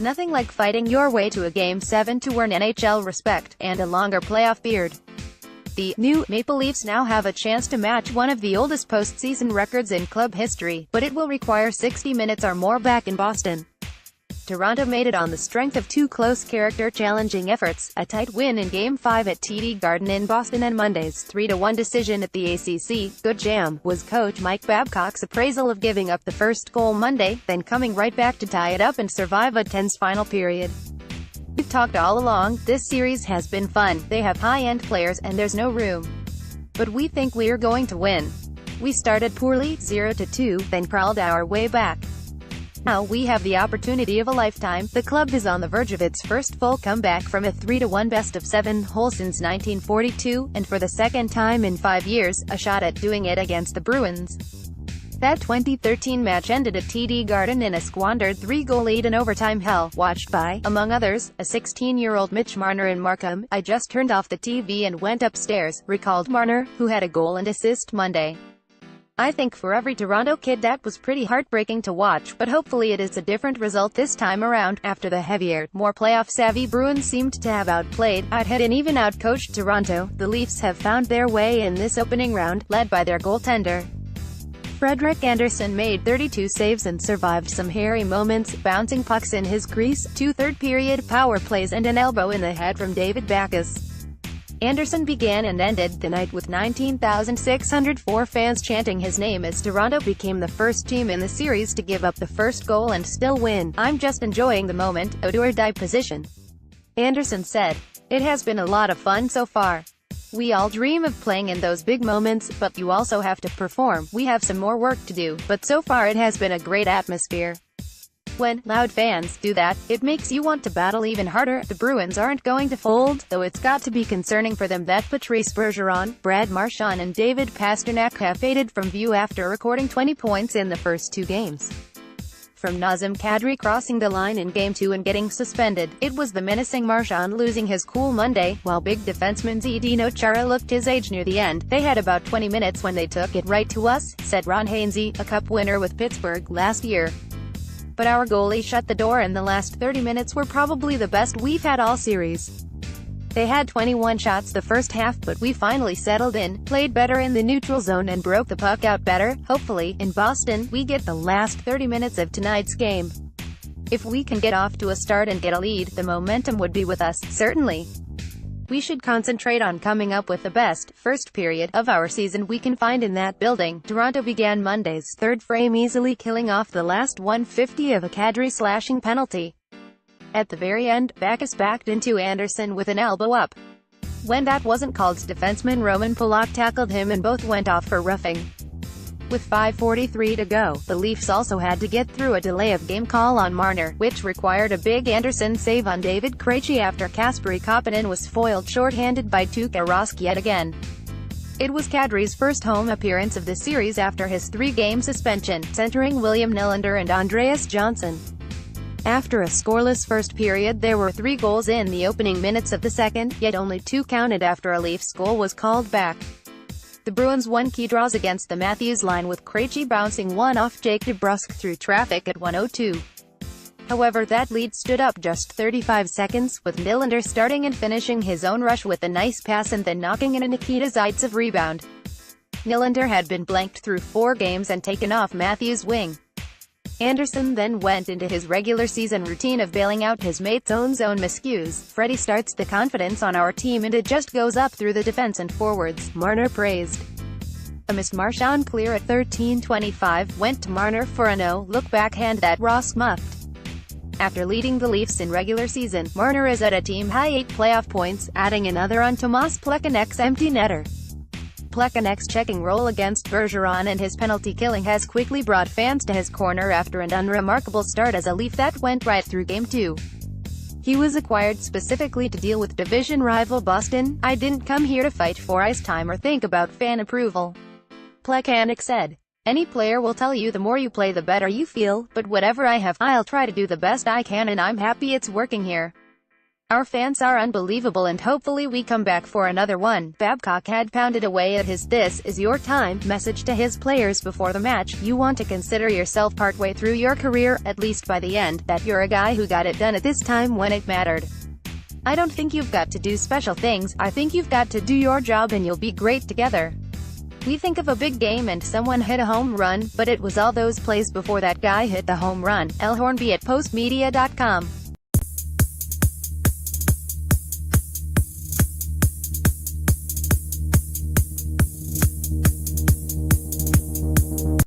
Nothing like fighting your way to a Game 7 to earn NHL respect, and a longer playoff beard. The new Maple Leafs now have a chance to match one of the oldest postseason records in club history, but it will require 60 minutes or more back in Boston. Toronto made it on the strength of two close character-challenging efforts, a tight win in Game 5 at TD Garden in Boston and Monday's 3-1 decision at the ACC. Good jam, was coach Mike Babcock's appraisal of giving up the first goal Monday, then coming right back to tie it up and survive a tense final period. We've talked all along, this series has been fun, they have high-end players and there's no room. But we think we're going to win. We started poorly, 0-2, then crawled our way back. Now we have the opportunity of a lifetime. The club is on the verge of its first full comeback from a 3-1 best-of-7 hole since 1942, and for the second time in 5 years, a shot at doing it against the Bruins. That 2013 match ended at TD Garden in a squandered 3-goal lead in overtime hell, watched by, among others, a 16-year-old Mitch Marner in Markham. I just turned off the TV and went upstairs, recalled Marner, who had a goal and assist Monday. I think for every Toronto kid that was pretty heartbreaking to watch, but hopefully it is a different result this time around. After the heavier, more playoff-savvy Bruins seemed to have outplayed, outhit and even outcoached Toronto, the Leafs have found their way in this opening round, led by their goaltender. Frederik Andersen made 32 saves and survived some hairy moments, bouncing pucks in his crease, 2 third-period power plays and an elbow in the head from David Backes. Andersen began and ended the night with 19,604 fans chanting his name as Toronto became the first team in the series to give up the first goal and still win. I'm just enjoying the moment, a do-or-die position, Andersen said. It has been a lot of fun so far. We all dream of playing in those big moments, but you also have to perform. We have some more work to do, but so far it has been a great atmosphere. When loud fans do that, it makes you want to battle even harder. The Bruins aren't going to fold, though it's got to be concerning for them that Patrice Bergeron, Brad Marchand and David Pastrnak have faded from view after recording 20 points in the first 2 games. From Nazem Kadri crossing the line in Game 2 and getting suspended, it was the menacing Marchand losing his cool Monday, while big defenseman Zdeno Chara looked his age near the end. They had about 20 minutes when they took it right to us, said Ron Hainsey, a cup winner with Pittsburgh last year. But our goalie shut the door and the last 30 minutes were probably the best we've had all series. They had 21 shots the first half, but we finally settled in, played better in the neutral zone and broke the puck out better. Hopefully, in Boston, we get the last 30 minutes of tonight's game. If we can get off to a start and get a lead, the momentum would be with us, certainly. We should concentrate on coming up with the best first period of our season we can find in that building. Toronto began Monday's third frame easily killing off the last 150 of a Kadri slashing penalty. At the very end, Backes backed into Andersen with an elbow up. When that wasn't called, defenseman Roman Polak tackled him and both went off for roughing. With 5:43 to go, the Leafs also had to get through a delay of game call on Marner, which required a big Andersen save on David Krejci after Kasperi Kapanen was foiled short-handed by Tuukka Rask yet again. It was Kadri's first home appearance of the series after his 3-game suspension, centering William Nylander and Andreas Johnson. After a scoreless first period, there were 3 goals in the opening minutes of the second, yet only 2 counted after a Leafs goal was called back. The Bruins won key draws against the Matthews line with Krejci bouncing one off Jake DeBrusk through traffic at 1:02. However, that lead stood up just 35 seconds, with Nylander starting and finishing his own rush with a nice pass and then knocking in a Nikita Zaitsev rebound. Nylander had been blanked through 4 games and taken off Matthews' wing. Andersen then went into his regular season routine of bailing out his mate's own zone miscues. Freddie starts the confidence on our team and it just goes up through the defense and forwards, Marner praised. A missed Marchand clear at 13:25 went to Marner for a no-look backhand that Ross muffed. After leading the Leafs in regular season, Marner is at a team-high 8 playoff points, adding another on Tomas Plekanec's empty netter. Plekanec's checking role against Bergeron and his penalty killing has quickly brought fans to his corner after an unremarkable start as a Leaf that went right through Game 2. He was acquired specifically to deal with division rival Boston. I didn't come here to fight for ice time or think about fan approval, Plekanec said. Any player will tell you the more you play the better you feel, but whatever I have, I'll try to do the best I can and I'm happy it's working here. Our fans are unbelievable and hopefully we come back for another one. Babcock had pounded away at his "this is your time" message to his players before the match. You want to consider yourself partway through your career, at least by the end, that you're a guy who got it done at this time when it mattered. I don't think you've got to do special things, I think you've got to do your job and you'll be great together. We think of a big game and someone hit a home run, but it was all those plays before that guy hit the home run. Hornby at postmedia.com.